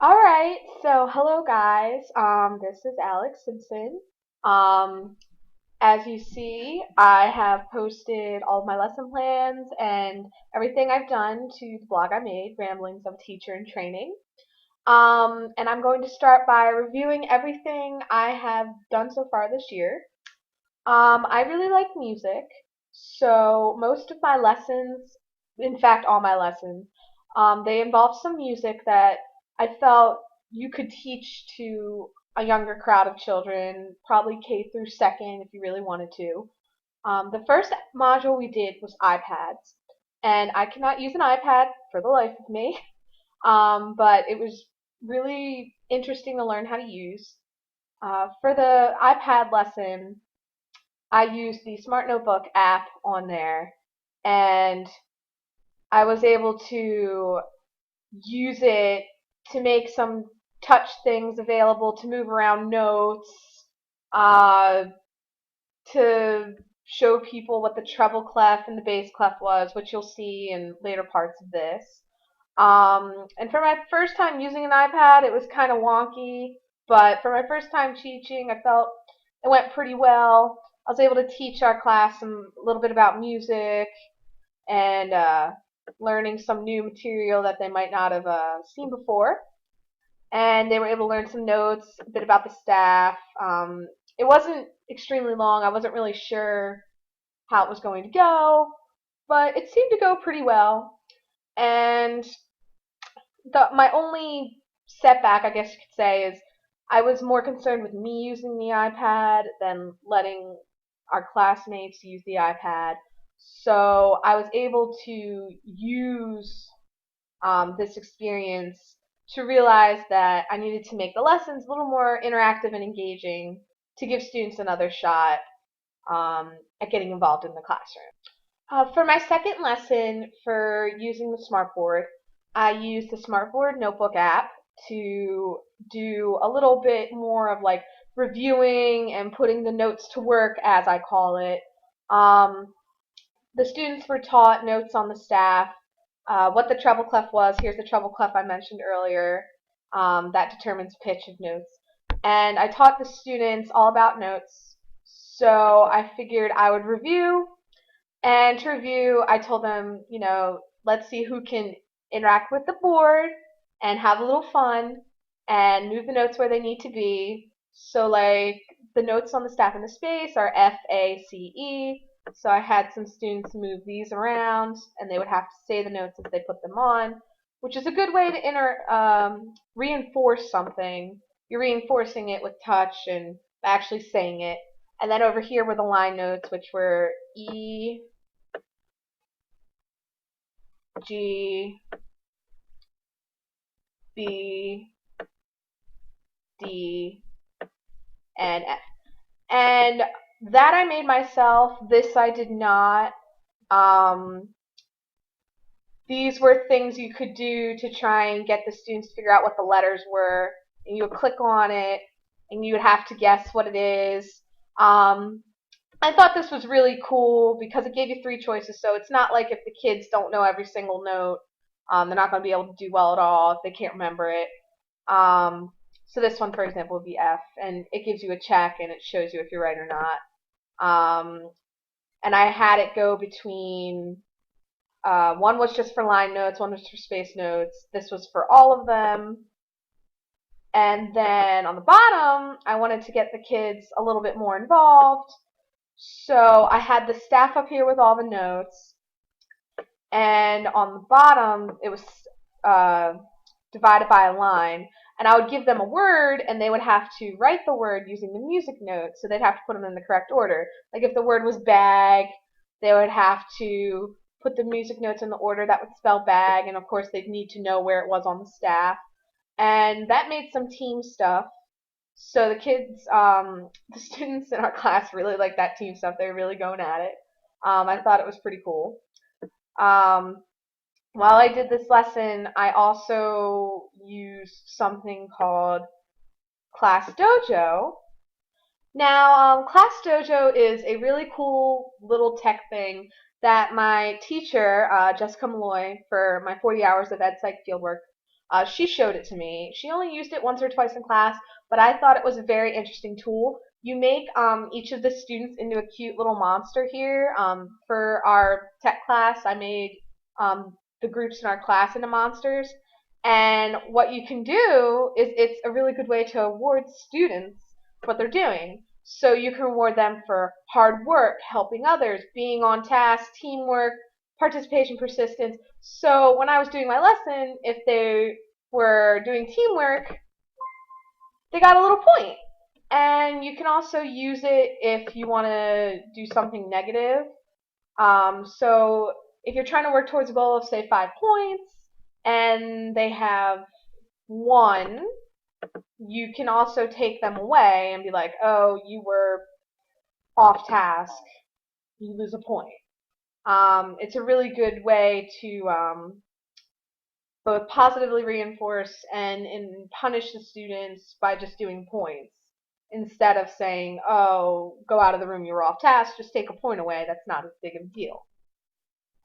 Alright, so hello guys. This is Alex Simpson. Um, as you see, I have posted all of my lesson plans and everything I've done to the blog I made, Ramblings of a Teacher in Training. And I'm going to start by reviewing everything I have done so far this year. I really like music, so most of my lessons, in fact, all my lessons, they involve some music that I felt you could teach to a younger crowd of children, probably K through second if you really wanted to. The first module we did was iPads, and I cannot use an iPad for the life of me, but it was really interesting to learn how to use. For the iPad lesson, I used the Smart Notebook app on there, and I was able to use it to make some touch things available to move around notes, uh, to show people what the treble clef and the bass clef was, which you'll see in later parts of this. And for my first time using an iPad, it was kind of wonky, but for my first time teaching, I felt it went pretty well. I was able to teach our class a little bit about music and learning some new material that they might not have seen before. And they were able to learn some notes, a bit about the staff. It wasn't extremely long. I wasn't really sure how it was going to go, but it seemed to go pretty well. And my only setback, I guess you could say, is I was more concerned with me using the iPad than letting our classmates use the iPad. So I was able to use this experience to realize that I needed to make the lessons a little more interactive and engaging to give students another shot at getting involved in the classroom. For my second lesson for using the smartboard, I used the smartboard notebook app to do a little bit more of like reviewing and putting the notes to work, as I call it. Um, the students were taught notes on the staff, what the treble clef was. Here's the treble clef I mentioned earlier. That determines pitch of notes. And I taught the students all about notes. So I figured I would review, and to review, I told them, let's see who can interact with the board and have a little fun and move the notes where they need to be. So, like, the notes on the staff in the space are F, A, C, E. So I had some students move these around, and they would have to say the notes as they put them on, which is a good way to reinforce something. You're reinforcing it with touch and actually saying it. And then over here were the line notes, which were E, G, B, D, and F. And that I made myself. This I did not. Um, these were things you could do to try and get the students to figure out what the letters were. And you would click on it, and you would have to guess what it is. I thought this was really cool because it gave you three choices, so it's not like if the kids don't know every single note, they're not going to be able to do well at all if they can't remember it. So this one, for example, would be F, and it gives you a check and it shows you if you're right or not. And I had it go between, one was just for line notes, one was for space notes. This was for all of them. And then on the bottom, I wanted to get the kids a little bit more involved. So I had the staff up here with all the notes, and on the bottom it was divided by a line, and I would give them a word, and they would have to write the word using the music notes, so they'd have to put them in the correct order. Like if the word was bag, they would have to put the music notes in the order that would spell bag, and of course they'd need to know where it was on the staff. And that made some team stuff. So the kids, the students in our class really liked that team stuff. They were really going at it. I thought it was pretty cool. Um, while I did this lesson, I also used something called Class Dojo. Now, Class Dojo is a really cool little tech thing that my teacher, Jessica Malloy, for my 40 hours of ed psych fieldwork, She showed it to me. She only used it once or twice in class, but I thought it was a very interesting tool. You make each of the students into a cute little monster here. For our tech class, I made the groups in our class into monsters. And what you can do is it's a really good way to award students what they're doing. So you can reward them for hard work, helping others, being on task, teamwork, participation, persistence. So when I was doing my lesson, if they were doing teamwork, they got a little point. And you can also use it if you want to do something negative. So if you're trying to work towards a goal of, say, 5 points, and they have 1, you can also take them away and be like, oh, you were off task, you lose a point. It's a really good way to both positively reinforce and punish the students by just doing points instead of saying, oh, go out of the room, you were off task, just take a point away. That's not as big of a deal.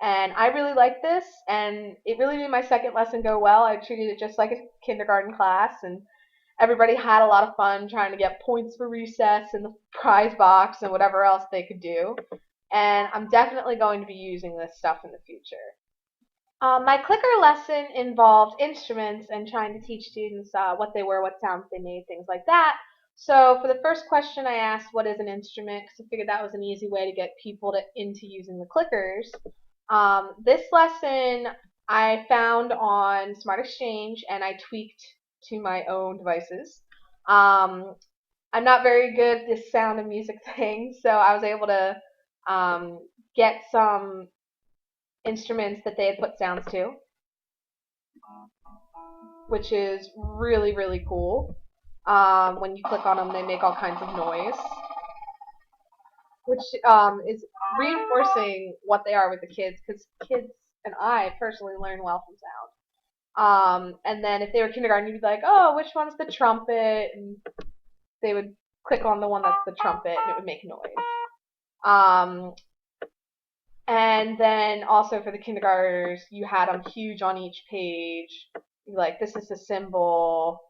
And I really liked this, and it really made my second lesson go well. I treated it just like a kindergarten class, and everybody had a lot of fun trying to get points for recess and the prize box and whatever else they could do. And I'm definitely going to be using this stuff in the future. My clicker lesson involved instruments and trying to teach students what they were, what sounds they made, things like that. So for the first question, I asked, what is an instrument? Because I figured that was an easy way to get people into using the clickers. This lesson I found on Smart Exchange, and I tweaked to my own devices. I'm not very good at this sound and music thing, so I was able to get some instruments that they had put sounds to, which is really, really cool. When you click on them, they make all kinds of noise, which is reinforcing what they are with the kids, because kids and I personally learn well from sound. And then if they were kindergarten, you'd be like, oh, which one's the trumpet? And they would click on the one that's the trumpet, and it would make noise. And then also for the kindergartners, you had them huge on each page. Like, this is a symbol.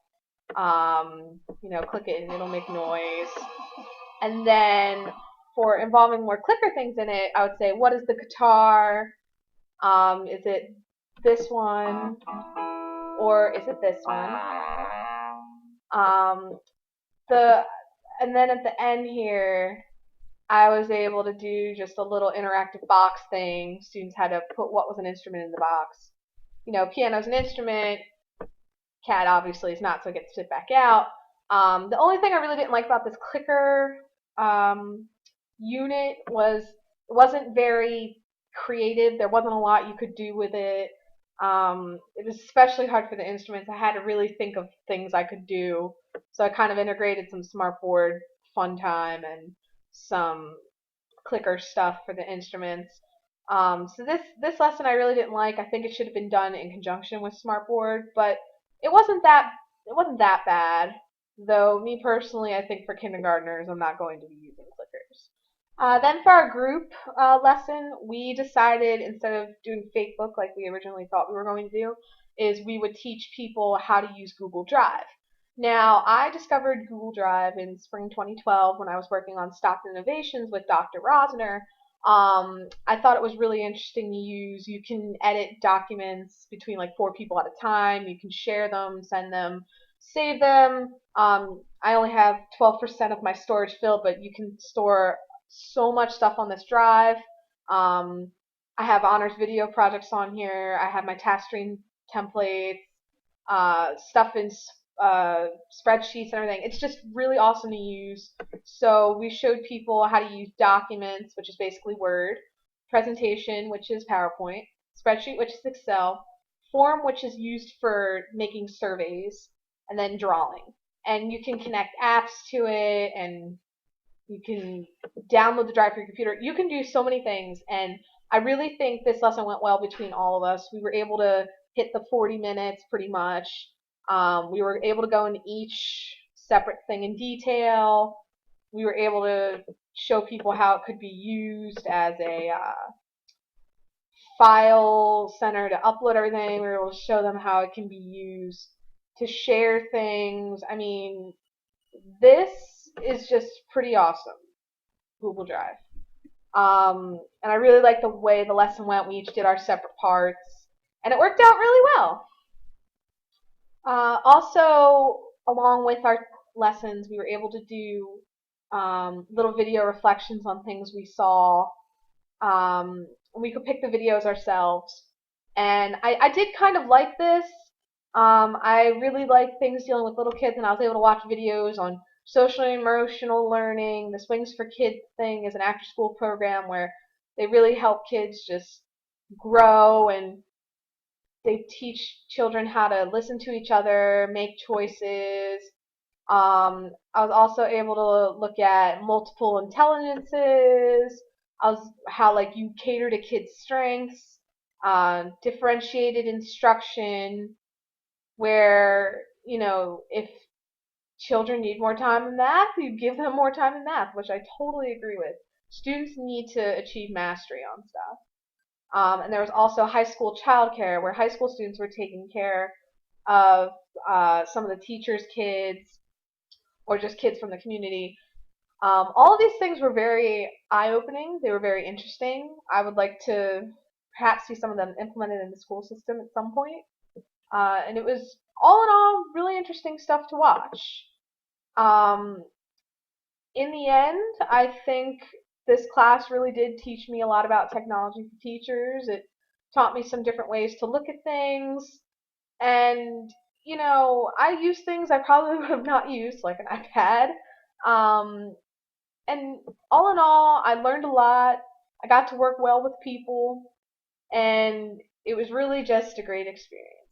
Click it and it'll make noise. And then for involving more clicker things in it, I would say, what is the guitar? Is it this one? Or is it this one? And then at the end here, I was able to do just a little interactive box thing. Students had to put what was an instrument in the box. Piano's an instrument. Cat obviously is not, so it gets spit back out. The only thing I really didn't like about this clicker unit was it wasn't very creative. There wasn't a lot you could do with it. It was especially hard for the instruments. I had to really think of things I could do. So I kind of integrated some smartboard fun time and some clicker stuff for the instruments. So this lesson I really didn't like. I think it should have been done in conjunction with smartboard, but it wasn't that bad. Though me personally, I think for kindergartners, I'm not going to be using clickers. Then for our group lesson, we decided instead of doing fake book like we originally thought we were going to do, is we would teach people how to use Google Drive. Now, I discovered Google Drive in spring 2012 when I was working on Stockton Innovations with Dr. Rosner. I thought it was really interesting to use. You can edit documents between like 4 people at a time. You can share them, send them, save them. I only have 12% of my storage filled, but you can store so much stuff on this drive. I have honors video projects on here. I have my task stream templates, stuff in spreadsheets and everything. It's just really awesome to use. So we showed people how to use documents, which is basically Word, presentation, which is PowerPoint, spreadsheet, which is Excel, form, which is used for making surveys, and then drawing. And you can connect apps to it, and you can download the drive for your computer. You can do so many things, and I really think this lesson went well between all of us. We were able to hit the 40 minutes pretty much. We were able to go into each separate thing in detail. We were able to show people how it could be used as a file center to upload everything. We were able to show them how it can be used to share things. I mean, this is just pretty awesome, Google Drive. And I really like the way the lesson went. We each did our separate parts, and it worked out really well. Also, along with our lessons, we were able to do little video reflections on things we saw. We could pick the videos ourselves. And I did kind of like this. I really like things dealing with little kids, and I was able to watch videos on social and emotional learning. The Swings for Kids thing is an after school program where they really help kids just grow, and they teach children how to listen to each other, make choices. I was also able to look at multiple intelligences. How like you cater to kids' strengths, differentiated instruction, where if children need more time in math, you give them more time in math, which I totally agree with. Students need to achieve mastery on stuff. And there was also high school childcare, where high school students were taking care of some of the teachers' kids or just kids from the community. All of these things were very eye-opening. They were very interesting. I would like to perhaps see some of them implemented in the school system at some point. And it was all in all really interesting stuff to watch. Um, in the end, I think this class really did teach me a lot about technology for teachers. It taught me some different ways to look at things. And, I use things I probably would have not used, like an iPad. Um, and all in all, I learned a lot. I got to work well with people. And it was really just a great experience.